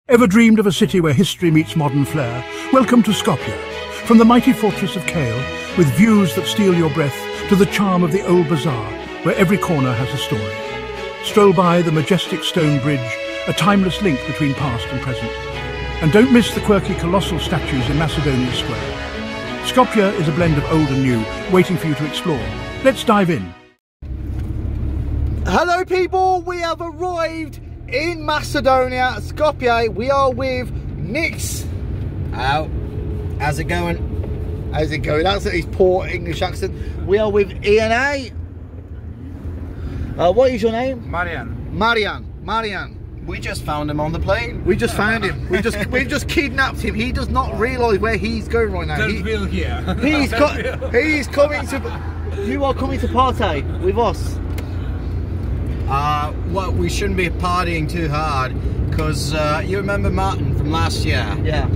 Ever dreamed of a city where history meets modern flair? Welcome to Skopje. From the mighty fortress of Kale, with views that steal your breath, to the charm of the old bazaar, where every corner has a story. Stroll by the majestic stone bridge, a timeless link between past and present. And don't miss the quirky colossal statues in Macedonia Square. Skopje is a blend of old and new, waiting for you to explore. Let's dive in. Hello people, we have arrived in Macedonia, Skopje. We are with Nix. How? How's it going? How's it going? That's his poor English accent. We are with Ian A. What is your name? Marian. We just found him on the plane. We just found him. We've just kidnapped him. He does not realise where he's going right now. He's coming to. You are coming to party with us. Well, we shouldn't be partying too hard because you remember Martin from last year. Yeah.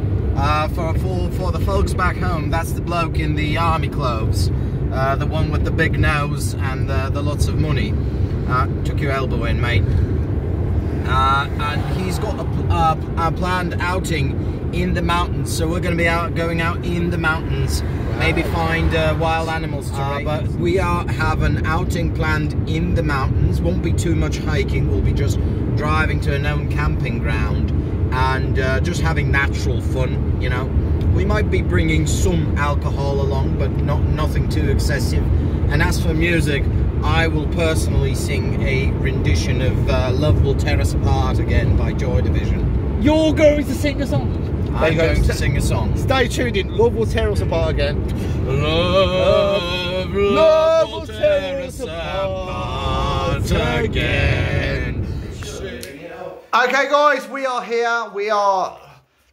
For the folks back home, that's the bloke in the army clothes, the one with the big nose and the lots of money. Took your elbow in, mate. And he's got a planned outing in the mountains, so we're going to be going out in the mountains, maybe find wild animals to raise. But we have an outing planned in the mountains. Won't be too much hiking. We'll be just driving to a known camping ground and just having natural fun. You know, we might be bringing some alcohol along, but nothing too excessive. And as for music, I will personally sing a rendition of Love Will Tear Us Apart Again by Joy Division. You're going to sing a song? I'm going to sing a song. Stay tuned in. Love Will Tear Us Apart Again. Love will tear us apart again. Okay guys, we are here.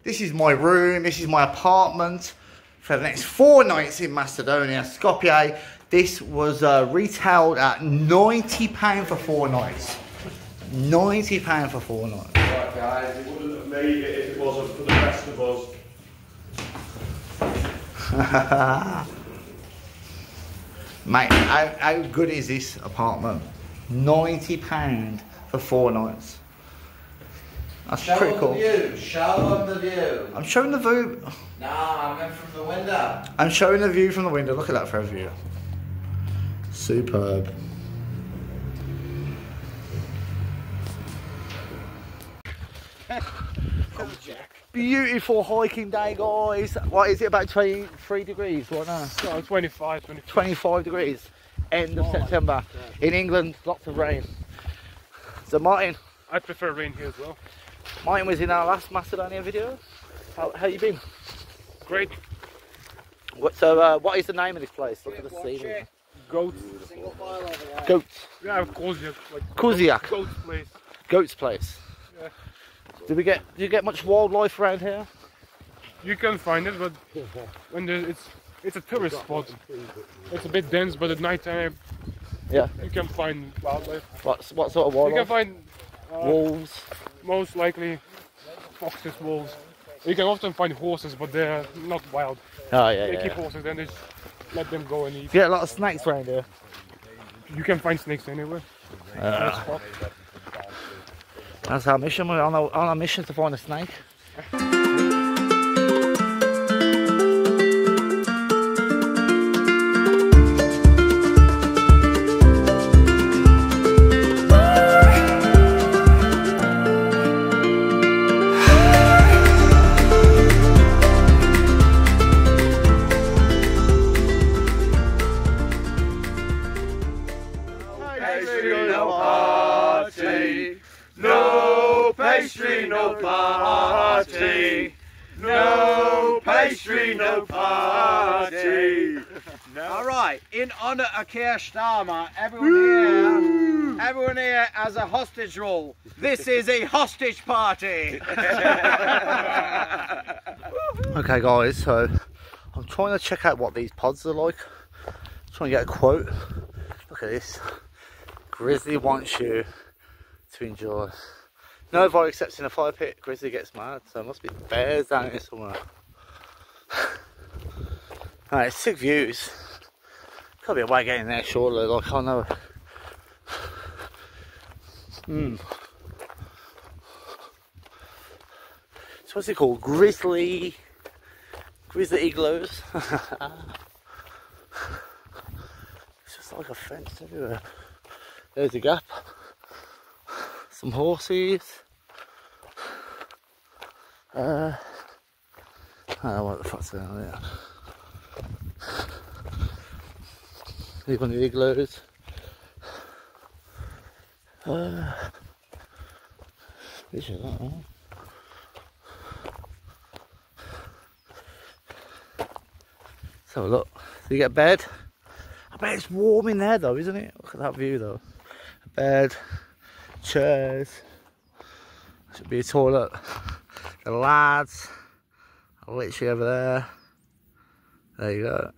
This is my room. This is my apartment for the next 4 nights in Macedonia, Skopje. This was retailed at £90 for 4 nights. £90 for 4 nights. Right guys, it wouldn't have made it if it wasn't for the rest of us. Mate, how good is this apartment? £90 for 4 nights. That's pretty cool. Show them the view. I'm showing the view. No, I meant from the window. I'm showing the view from the window. Look at that for a view. Superb. Beautiful hiking day, guys. What is it, about 23 degrees right now? So 25 degrees. End of September. In England, lots of rain. So Martin. I prefer rain here as well. Martin was in our last Macedonia video. How you been? Great. What is the name of this place? Look at the scenery. Goats. Goats. Yeah, Koziak. Like Koziak. Goat's place. Goat's place. Yeah. Do you get much wildlife around here? You can find it, but when it's a tourist spot. It's a bit dense, but at night time, yeah, you can find wildlife. What sort of wildlife? You can find wolves. Most likely foxes, wolves. You can often find horses, but they're not wild. Oh yeah. They keep horses, then they just let them go and eat. You get a lot of snakes around here. You can find snakes anywhere. That's our mission. We're on our mission to find a snake. No pastry, no party. No pastry, no party. Alright, in honour of Keir Starmer, everyone here has a hostage role. This is a hostage party. Okay guys, so I'm trying to check out what these pods are like. Trying to get a quote. Look at this. Grizzly wants you to enjoy. No fire except in a fire pit. Grizzly gets mad, so there must be bears down here somewhere. Alright, sick views. Gotta be a way of getting there surely, like I know. So what's it called? Grizzly igloos. It's just like a fence everywhere. There's a gap. Some horses. I don't know what the fuck's going on there. Leave on the igloos. This is that one. Let's have a look. So you get a bed. I bet it's warm in there though, isn't it? Look at that view though. A bed, chairs. Should be a toilet. The lads are literally over there. There you go.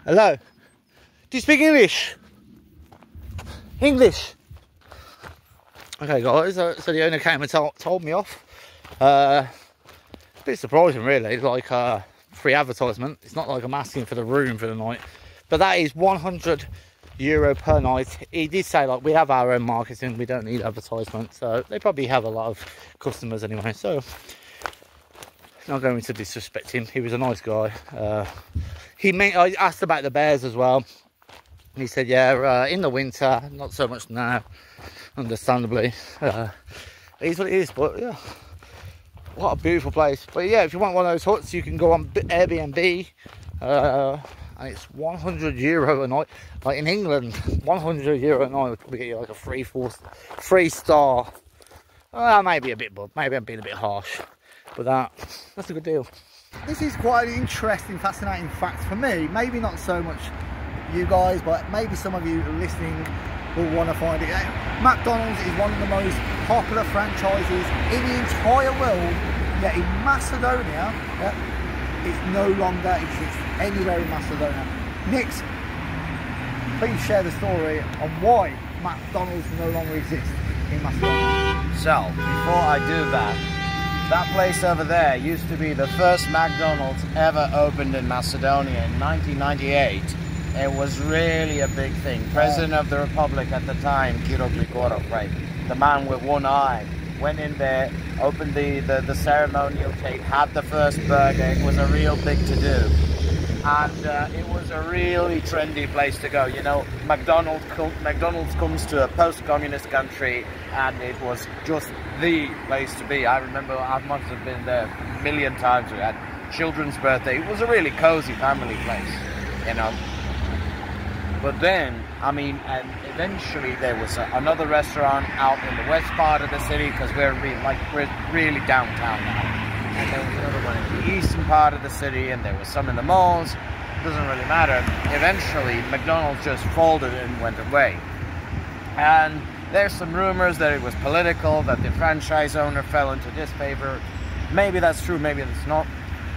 Hello. Do you speak English? English. Okay guys, so the owner came and told me off. A bit surprising really, like free advertisement. It's not like I'm asking for the room for the night. But that is €100 per night. He did say like we have our own marketing, we don't need advertisement. So they probably have a lot of customers anyway. So not going to disrespect him. He was a nice guy. I asked about the bears as well. He said, yeah, in the winter, not so much now, understandably. It is what it is, but yeah, what a beautiful place. But yeah, if you want one of those huts, you can go on Airbnb, and it's €100 a night. Like in England, €100 a night would probably get you like a 3 star. Maybe a bit, but maybe I'm being a bit harsh, but that's a good deal. This is quite an interesting, fascinating fact for me. Maybe not so much you guys, but maybe some of you listening will want to find it. McDonald's is one of the most popular franchises in the entire world, yet in Macedonia, it no longer exists anywhere in Macedonia. Nix, please share the story on why McDonald's no longer exists in Macedonia. So, before I do that place over there used to be the first McDonald's ever opened in Macedonia in 1998. It was really a big thing. President of the Republic at the time, Kiro Grigorov, right, the man with one eye, went in there, opened the ceremonial tape, had the first burger. It was a real big to-do. And it was a really trendy place to go. You know, McDonald's comes to a post-communist country, and it was just the place to be. I remember I must have been there a million times. We had children's birthday. It was a really cozy family place, you know. But then, I mean, and eventually there was another restaurant out in the west part of the city, because we're really downtown now. And there was another one in the eastern part of the city, and there was some in the malls. It doesn't really matter. Eventually, McDonald's just folded and went away. And there's some rumors that it was political, that the franchise owner fell into disfavor. Maybe that's true, maybe it's not.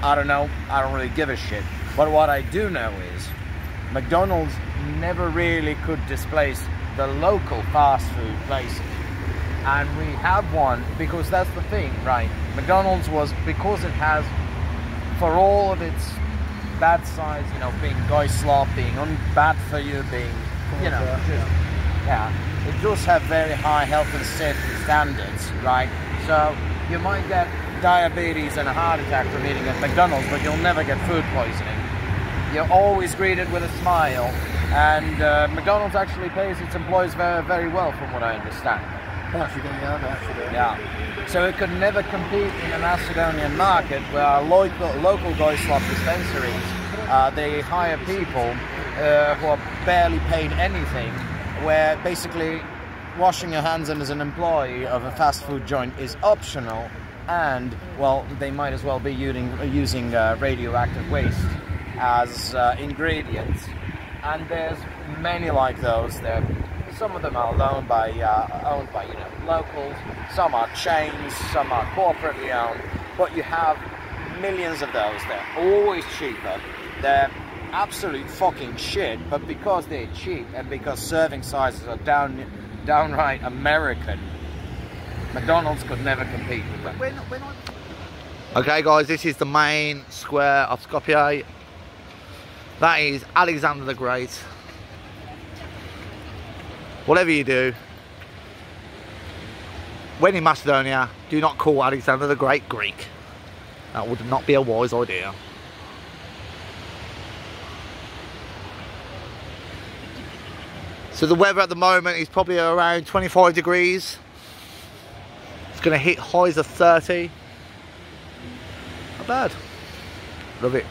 I don't know. I don't really give a shit. But what I do know is McDonald's never really could displace the local fast food places. And we have one, because that's the thing, right? McDonald's was, because it has, for all of its bad sides, you know, being guy slop, being bad for you, being, you know, just, yeah, it does have very high health and safety standards, right? So you might get diabetes and a heart attack from eating at McDonald's, but you'll never get food poisoning. You're always greeted with a smile, and McDonald's actually pays its employees very, very well, from what I understand. Yeah. So it could never compete in the Macedonian market, where local guy slop dispensaries, they hire people who are barely paid anything, where basically washing your hands as an employee of a fast food joint is optional, and, well, they might as well be using radioactive waste as ingredients. And there's many like those. Some of them are owned by you know, locals. Some are chains. Some are corporately owned. But you have millions of those. They're always cheaper. They're absolute fucking shit. But because they're cheap and because serving sizes are downright American, McDonald's could never compete with them. Okay, guys, this is the main square of Skopje. That is Alexander the Great. Whatever you do, when in Macedonia, do not call Alexander the Great Greek. That would not be a wise idea. So the weather at the moment is probably around 25 degrees. It's going to hit highs of 30. Not bad. Love it.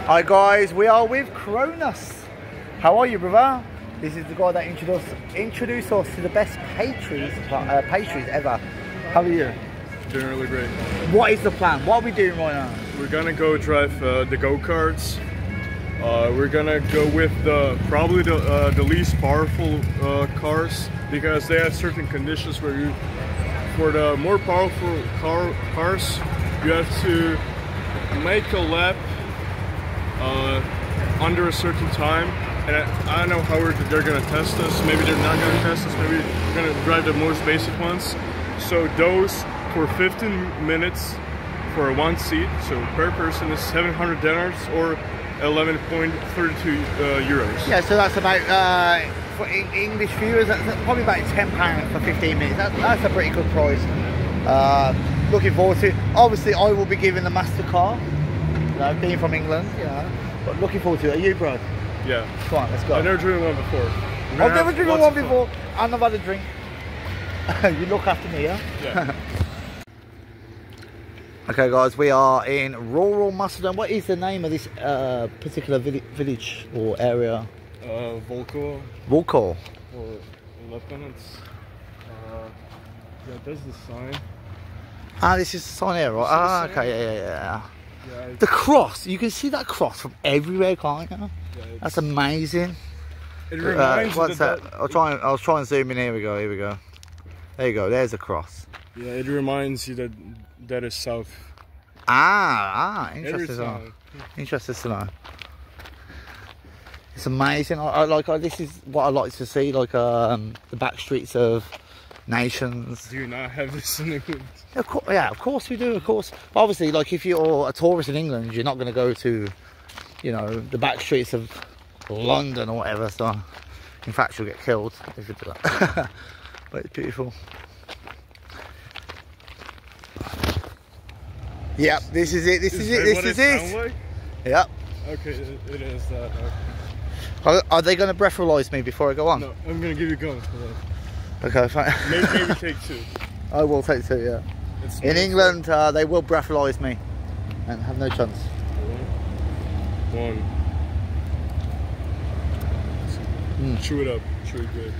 Hi guys, we are with Kronos. How are you, brother? This is the guy that introduced us to the best pastries ever. How are you? Doing really great. What is the plan? What are we doing right now? We're gonna go drive the go-karts. We're gonna go with probably the least powerful cars, because they have certain conditions where for the more powerful cars, you have to make a lap under a certain time. And I don't know how they're gonna test us. Maybe they're not gonna test us. Maybe they're gonna drive the most basic ones. So those for 15 minutes for one seat, so per person is 700 dinars or 11.32 euros. Yeah, so that's about, for English viewers, that's probably about £10 for 15 minutes. That's a pretty good price. Looking forward to it. Obviously, I will be giving the MasterCard, being from England, but looking forward to it. Are you, bro? Yeah. Come on, let's go. I've never driven one before. I've never driven one before, and I've had a drink. You look after me, yeah? Yeah. Okay guys, we are in rural Macedonia. What is the name of this particular village or area? Volko. Volko. Or Lieutenants. Yeah, there's the sign. Ah, this is the sign here, right? Ah, okay, yeah. The cross, you can see that cross from everywhere, can't you? Yeah, that's amazing. It reminds what's that? I'll try and zoom in. Here we go. There you go. There's a cross. Yeah, it reminds you that is south. Interesting. Interesting to know. It's amazing. This is what I like to see, like the back streets of nations. Do you not have this in England? Of course we do, of course. But obviously, like if you're a tourist in England, you're not going to go to, the back streets of London or whatever. So, in fact, you'll get killed if you do that. But it's beautiful. Yep, this is it. This is it. Like? Yep. Okay, it is that. Are they going to breathalyze me before I go on? No, I'm going to give you a gun. Okay, fine. Maybe take two. I will take two, yeah. In England, they will breathalyze me and have no chance. One. Chew it up. Chew it good.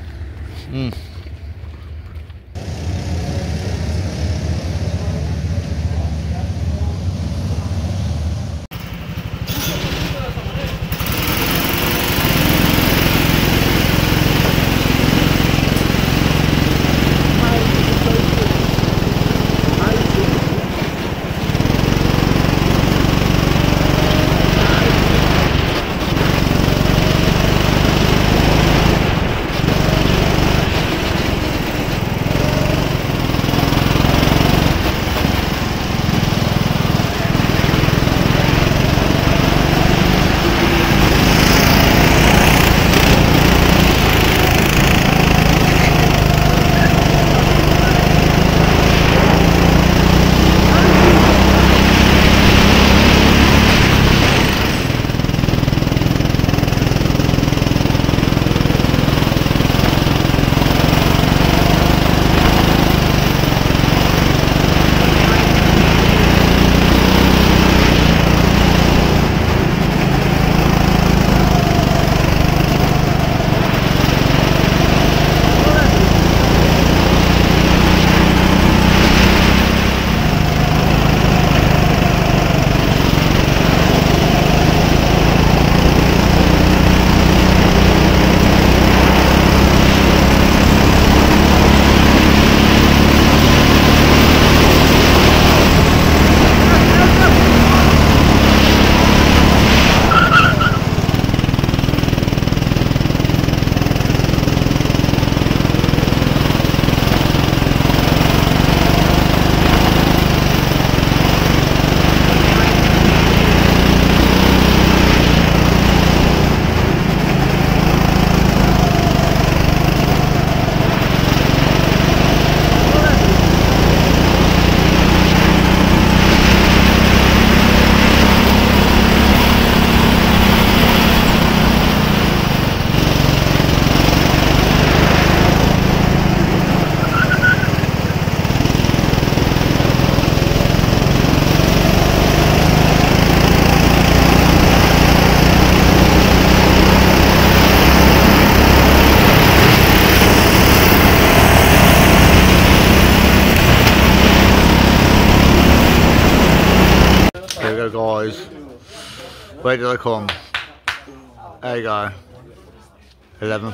Where did I come? There you go. 11th.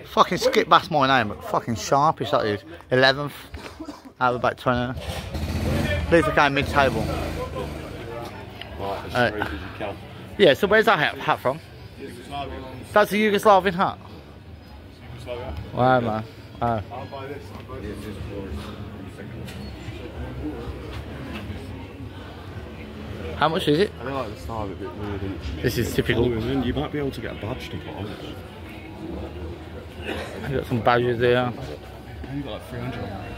Fucking skip, that's my name, but fucking sharpish that dude. 11th. Out of about 20. Leave the game mid-table. Yeah, so where's that hat from? That's a Yugoslavian hat? Wow, man. Oh. How much is it? I don't like the style of it, a bit weird. This is typical. You might be able to get a badge to put on it. You've got some badges there. You've got like 300 on there.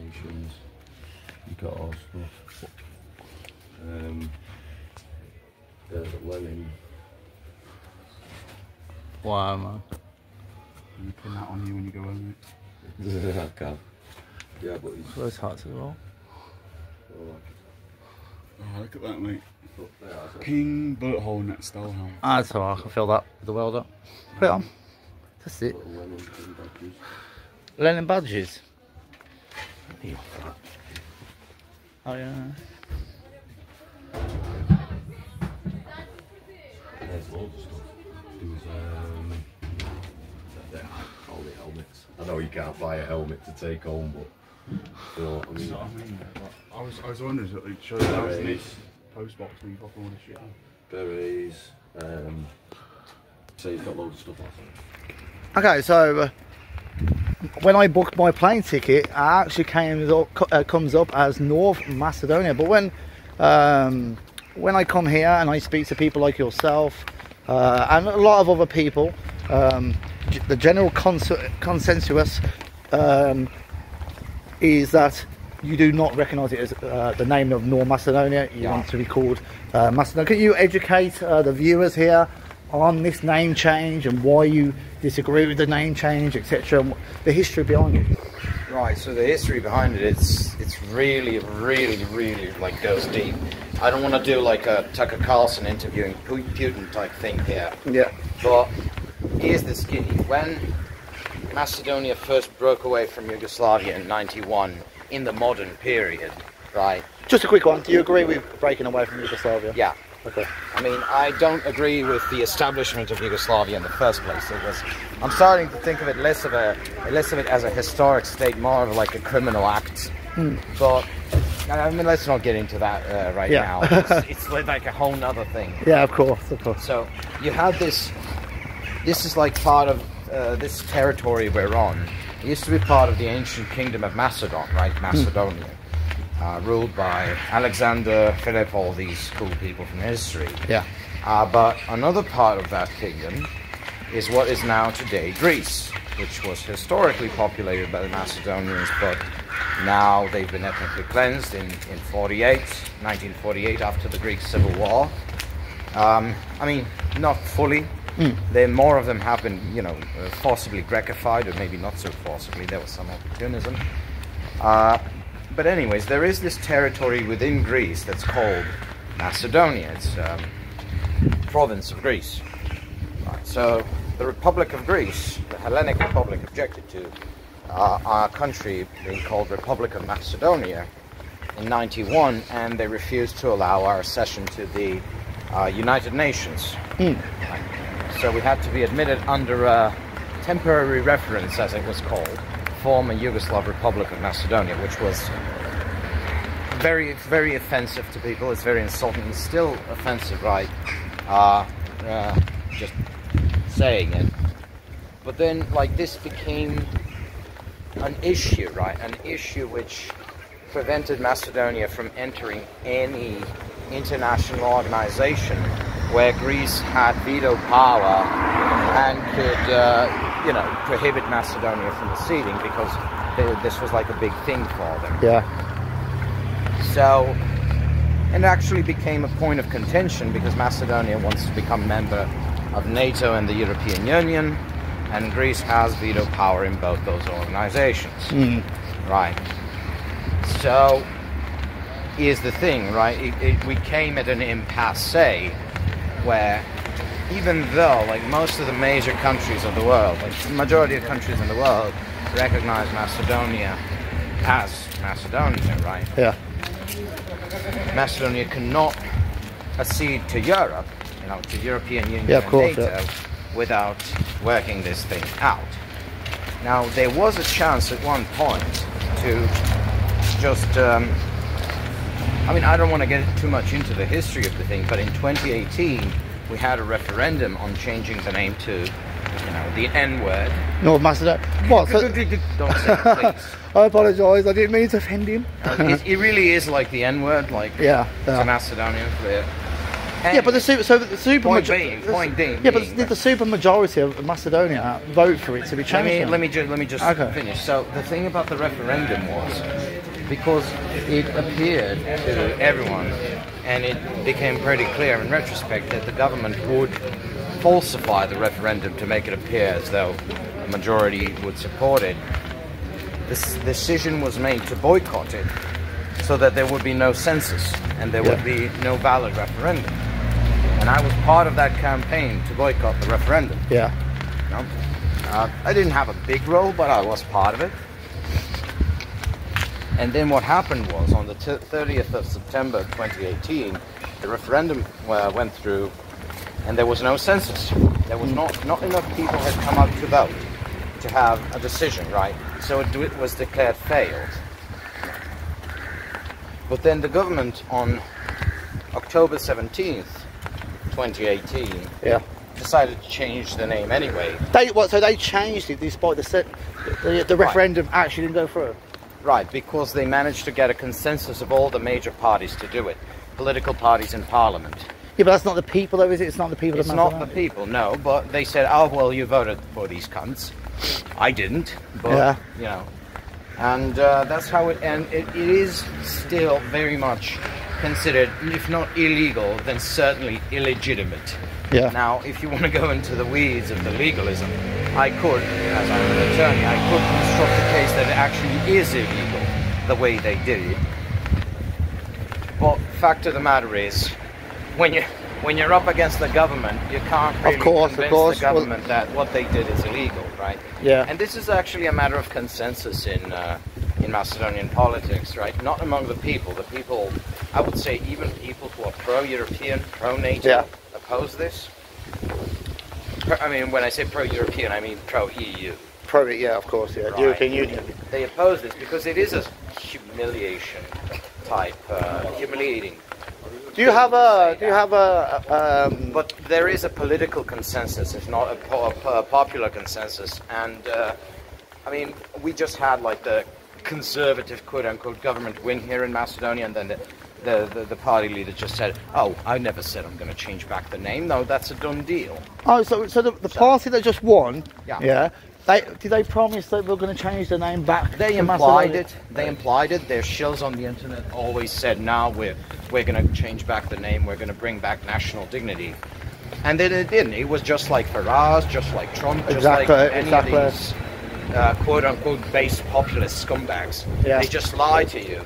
Nations. You got our stuff. There's a Lenin. Wow, man. You pin that on you when you go home. I can. Yeah, but he's... Those hats as well. Oh, look at that, mate. Ping bullet hole in that style helmet. That's alright, I can fill that with the welder. Put it on. That's it. Lenin badges. Oh yeah. There's loads of stuff. There's all the helmets. I know you can't buy a helmet to take home, but you know what I mean. I was wondering if it showed that in this post box when you pop all this shit on. Berets. So you've got loads of stuff on. Okay, so when I booked my plane ticket, it actually comes up as North Macedonia. But when I come here and I speak to people like yourself and a lot of other people, the general consensus is that you do not recognise it as the name of North Macedonia. You want to be called Macedonia. Can you educate the viewers here on this name change and why you disagree with the name change, etc., and the history behind it? Right, so the history behind it, it's really like goes deep. I don't want to do like a Tucker Carlson interviewing Putin type thing here. Yeah. But here's the skinny. When Macedonia first broke away from Yugoslavia in '91, in the modern period, right? Just a quick one. Do you agree with breaking away from Yugoslavia? Yeah. Okay. I mean, I don't agree with the establishment of Yugoslavia in the first place. I'm starting to think of it less of it as a historic state, more of like a criminal act. But I mean, let's not get into that right now. It's like a whole nother thing. Yeah, of course, of course. So you have this. This is like part of this territory we're on. It used to be part of the ancient kingdom of Macedon, right? Macedonia. Ruled by Alexander, Philip, all these cool people from history. Yeah. But another part of that kingdom is what is now today Greece, which was historically populated by the Macedonians, but now they've been ethnically cleansed in 1948, after the Greek Civil War. I mean, not fully. More of them have been, you know, forcibly Grekified, or maybe not so forcibly. There was some opportunism. But anyways, there is this territory within Greece that's called Macedonia. It's a province of Greece. Right, so the Republic of Greece, the Hellenic Republic, objected to our country being called Republic of Macedonia in '91, and they refused to allow our accession to the United Nations. Right. So we had to be admitted under a temporary reference, as it was called, former Yugoslav Republic of Macedonia, which was very, very offensive to people. It's very insulting. It's still offensive, right? Just saying it. But then, like, this became an issue, right? An issue which prevented Macedonia from entering any international organization where Greece had veto power and could, you know, prohibit Macedonia from acceding, because this was like a big thing for them. Yeah. So it actually became a point of contention, because Macedonia wants to become a member of NATO and the European Union, and Greece has veto power in both those organizations. Right. So here's the thing, right? We came at an impasse where, even though like most of the major countries of the world, like the majority of countries in the world, recognize Macedonia as Macedonia, right? Yeah. Macedonia cannot accede to Europe, you know, to European Union Yeah, of and course, NATO, without working this thing out. Now, there was a chance at one point to just, I mean, I don't want to get too much into the history of the thing, but in 2018, we had a referendum on changing the name to, you know, the N-word. North Macedonia. What? So, Don't say it, please. I apologise. I didn't mean to offend him. It really is like the N-word, like Yeah. to Macedonia. Yeah, but the super Point being. Yeah, but did the super majority of Macedonia vote for it to be changed? Let me just Okay. finish. So the thing about the referendum was, because it appeared to everyone, and it became pretty clear in retrospect that the government would falsify the referendum to make it appear as though a majority would support it. This decision was made to boycott it, so that there would be no census and there would be no valid referendum. And I was part of that campaign to boycott the referendum. Yeah. You know? I didn't have a big role, but I was part of it. And then what happened was, on the 30th of September 2018, the referendum went through, and there was no census. There was not enough people had come out to vote to have a decision, right? So it was declared failed. But then the government on October 17th, 2018, decided to change the name anyway. So they changed it despite the referendum actually didn't go through? Right, because they managed to get a consensus of all the major parties to do it. Political parties in parliament. Yeah, but that's not the people though, is it? It's not the people. It's not the people, no, but they said, oh, well, you voted for these cunts. I didn't, but, you know. And that's how and it is still very much considered, if not illegal, then certainly illegitimate. Yeah. Now, if you want to go into the weeds of the legalism, I could, as I'm an attorney, I could construct a case that it actually is illegal, the way they did it. But fact of the matter is, when you're up against the government, you can't really convince the government that what they did is illegal, right? Yeah. And this is actually a matter of consensus in Macedonian politics, right? Not among the people. The people, I would say, even people who are pro-European, pro-NATO, oppose this. I mean, when I say pro-European, I mean pro-EU. Yeah, of course, yeah. Right. European Union. They oppose this because it is a humiliation type, humiliating. Do you have a? But there is a political consensus. It's not a popular consensus, and I mean, we just had like the conservative quote-unquote government win here in Macedonia, and then the party leader just said, "Oh, I never said I'm going to change back the name. No, that's a done deal." Oh, so the party that just won, yeah. Did they promise that we're going to change the name back? They implied it. They implied it. Their shills on the internet always said, "Now we're going to change back the name. We're going to bring back national dignity." And then it didn't. It was just like Farage, just like Trump, just like any of these quote-unquote base populist scumbags. Yeah. They just lie to you,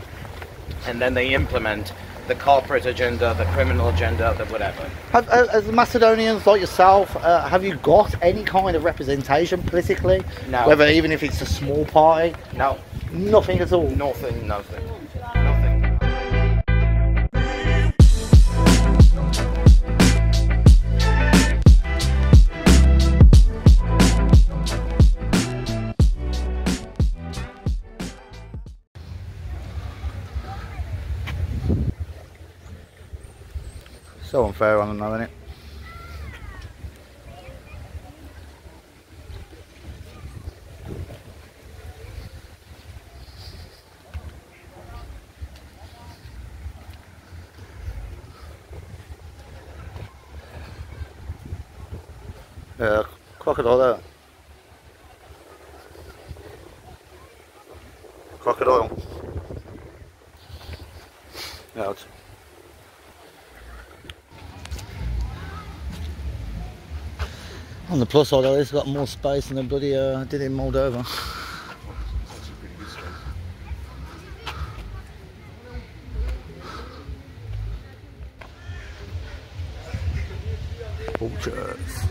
and then they implement the corporate agenda, the criminal agenda, the whatever. As Macedonians like yourself, have you got any kind of representation politically? No. Whether even if it's a small party? No. Nothing at all? Nothing. So unfair on them though, isn't it? Yeah, crocodile there. Crocodile. Yeah, it's on the plus side, though, it's got more space than the bloody did in Moldova. Vultures.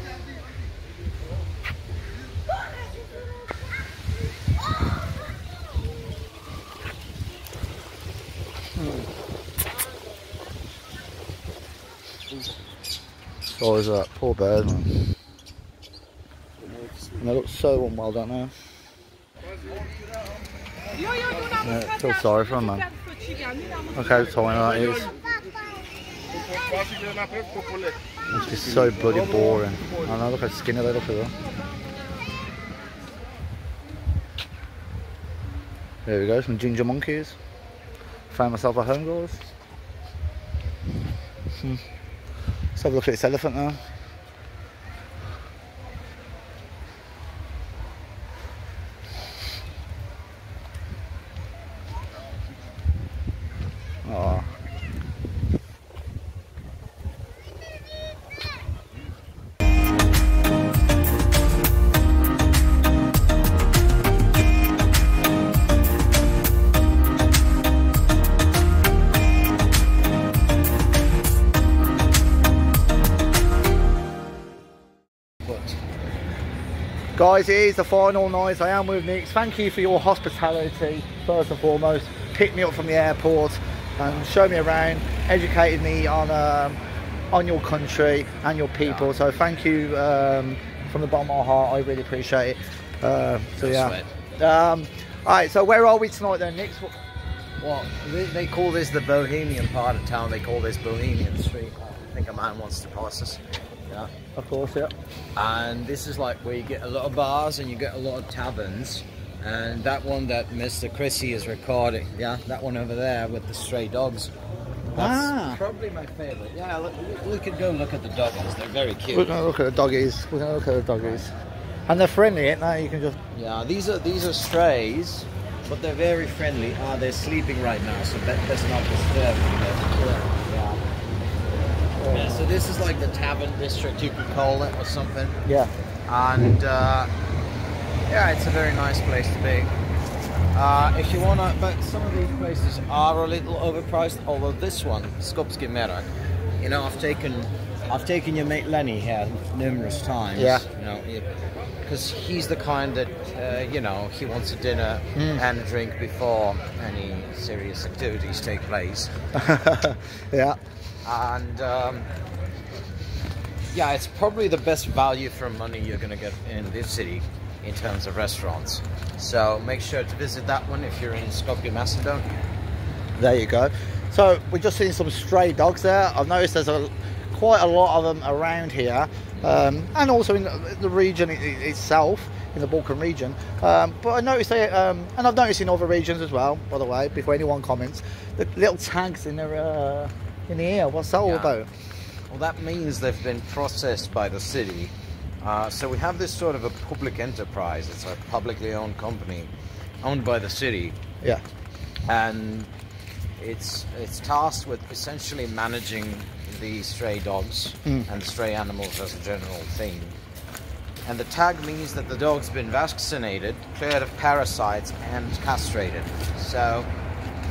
So is that poor bird, man. And they look so unwell, don't they? Yeah, feel sorry for him, man. Look how tiny that is. It's just so bloody boring. I know, look how skinny they look as well. There we go, some ginger monkeys. Found myself a home, guys. Let's have a look at this elephant now. Oh. Guys, it is the final night. I am with Nick. Thank you for your hospitality, first and foremost. Picked me up from the airport and showed me around, educated me on your country and your people. Yeah. So thank you from the bottom of my heart. I really appreciate it. So yeah. Alright, so where are we tonight then, Nick? Well, they call this the Bohemian part of town. They call this Bohemian Street. I think a man wants to pass us. Yeah, of course, yeah. And this is like where you get a lot of bars and you get a lot of taverns. And that one that Mr. Chrissy is recording, yeah, that one over there with the stray dogs. That's probably my favourite. Yeah, we could go look at the doggies. They're very cute. We're gonna look at the doggies. We're gonna look at the doggies, and they're friendly, aren't they? You can just these are strays, but they're very friendly. They're sleeping right now, so that's not disturb them. Yeah, so this is like the tavern district, you could call it, or something. Yeah. And yeah, it's a very nice place to be. If you wanna, but some of these places are a little overpriced. Although this one, Skopje, you know, I've taken your mate Lenny here numerous times. Yeah. You know, because he's the kind that you know, he wants a dinner and a drink before any serious activities take place. Yeah. And yeah, it's probably the best value for money you're going to get in this city in terms of restaurants. So make sure to visit that one if you're in Skopje, Macedonia. There you go. So we've just seen some stray dogs there. I've noticed there's quite a lot of them around here, and also in the region itself, in the Balkan region. But I noticed they, and I've noticed in other regions as well, by the way, before anyone comments, the little tags in their in the ear. What's that all about? Well, that means they've been processed by the city. So we have this sort of a public enterprise. It's a publicly owned company owned by the city. Yeah. And it's tasked with essentially managing the stray dogs and the stray animals as a general thing. And the tag means that the dog's been vaccinated, cleared of parasites, and castrated. So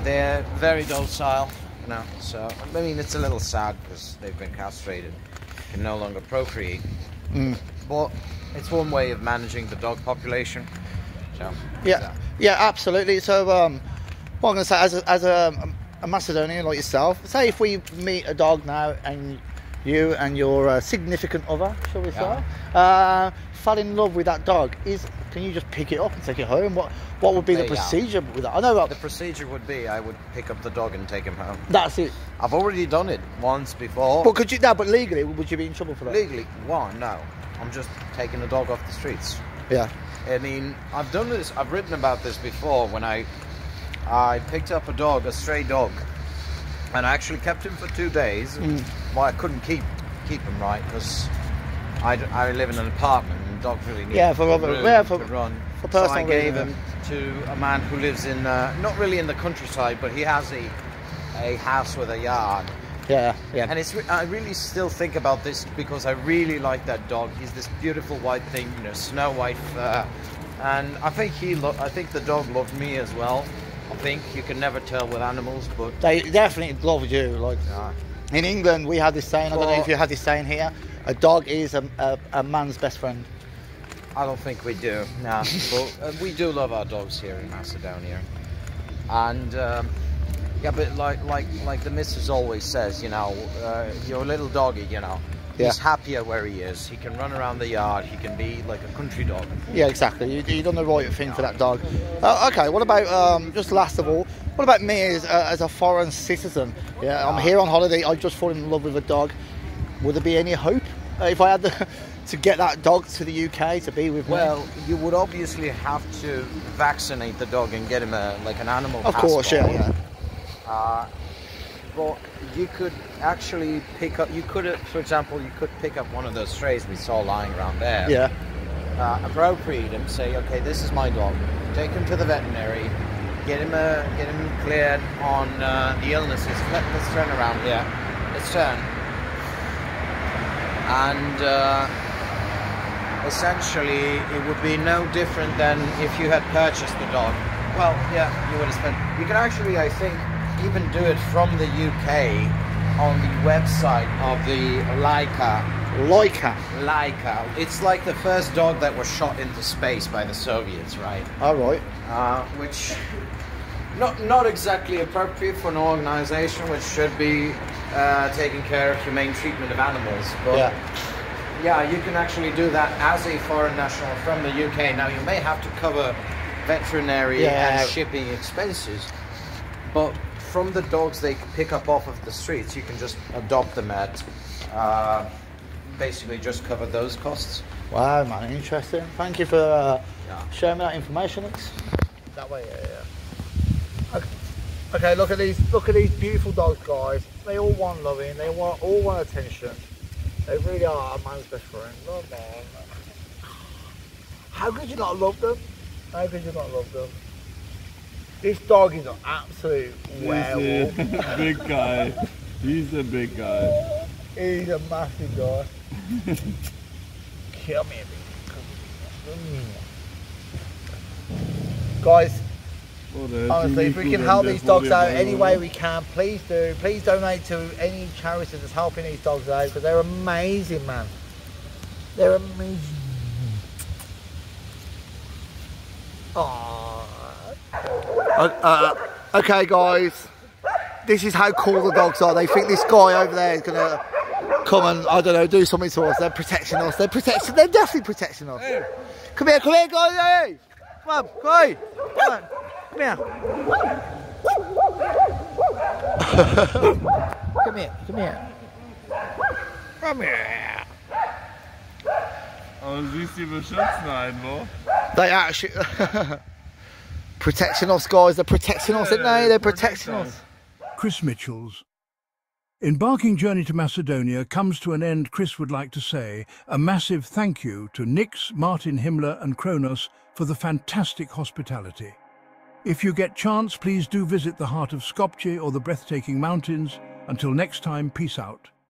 they're very docile. No, so I mean it's a little sad because they've been castrated, can no longer procreate. But it's one way of managing the dog population. So yeah, yeah, absolutely. So what I'm going to say, as a Macedonian like yourself, say if we meet a dog now and you and your significant other, shall we say, fell in love with that dog, can you just pick it up and take it home? What would be the procedure with that? I know the procedure would be I would pick up the dog and take him home. That's it. I've already done it once before. But could you? No, but legally, would you be in trouble for that? Legally, why? No. I'm just taking the dog off the streets. Yeah. I mean, I've done this. I've written about this before when I picked up a stray dog, and I actually kept him for 2 days. Well, I couldn't keep him right because I live in an apartment and dogs really need to run. For personal so I gave him to a man who lives in not really in the countryside, but he has a house with a yard. Yeah, yeah. And I really still think about this because I really like that dog. He's this beautiful white thing, you know, snow white fur, and I think the dog loved me as well. I think you can never tell with animals, but they definitely love you. Like in England, we have this saying. I don't know if you have this saying here. A dog is a man's best friend. I don't think we do. No, but we do love our dogs here in Macedonia, and Yeah, but like the missus always says, you know, your little doggy, you know, he's happier where he is. He can run around the yard. He can be like a country dog. Yeah, exactly. You've done the right thing for that dog. Okay, what about, just last of all, what about me as a foreign citizen? Yeah, I'm here on holiday. I just fall in love with a dog. Would there be any hope if I had to get that dog to the UK to be with me? Well, you would obviously have to vaccinate the dog and get him like an animal passport. Of course, yeah. But you could actually pick up, for example, you could pick up one of those strays we saw lying around there. Yeah. Appropriate him, say, okay, this is my dog. Take him to the veterinary, get him cleared on the illnesses. Let's turn around here. Let's turn. And essentially, it would be no different than if you had purchased the dog. Well, yeah, you would have spent. You can actually, I think, even do it from the UK on the website of the Laika. It's like the first dog that was shot into space by the Soviets, right? All right. Which not exactly appropriate for an organization which should be taking care of humane treatment of animals, but yeah, you can actually do that as a foreign national from the UK. Now, you may have to cover veterinary and shipping expenses, but from the dogs they pick up off of the streets, you can just adopt them at basically just cover those costs. Wow, man, interesting. Thank you for sharing that information. That way, Okay, look at these beautiful dogs, guys. They all want loving. They all want attention. They really are a man's best friend. Oh, man. How could you not love them? How could you not love them? This dog is an absolute werewolf. Big guy. He's a big guy. He's a massive guy. Come here, baby. Guys, honestly, if we can help these dogs out any way we can, please do. Please donate to any charity that's helping these dogs out, because they're amazing, man. They're amazing. Okay, guys, this is how cool the dogs are. They think this guy over there is gonna come and, I don't know, do something to us. They're protecting us. They're definitely protecting us. Hey. Come here, guys. Hey, come on, come on, come here. Come here. Come here. Oh, siehst du, beschützen einen, wo? They actually protecting us, guys. They're protecting us, aren't they? They're protecting us. Chris Mitchell's embarking journey to Macedonia comes to an end. Chris would like to say a massive thank you to Nix, Martin Himmler and Kronos for the fantastic hospitality. If you get chance, please do visit the heart of Skopje or the breathtaking mountains. Until next time, peace out.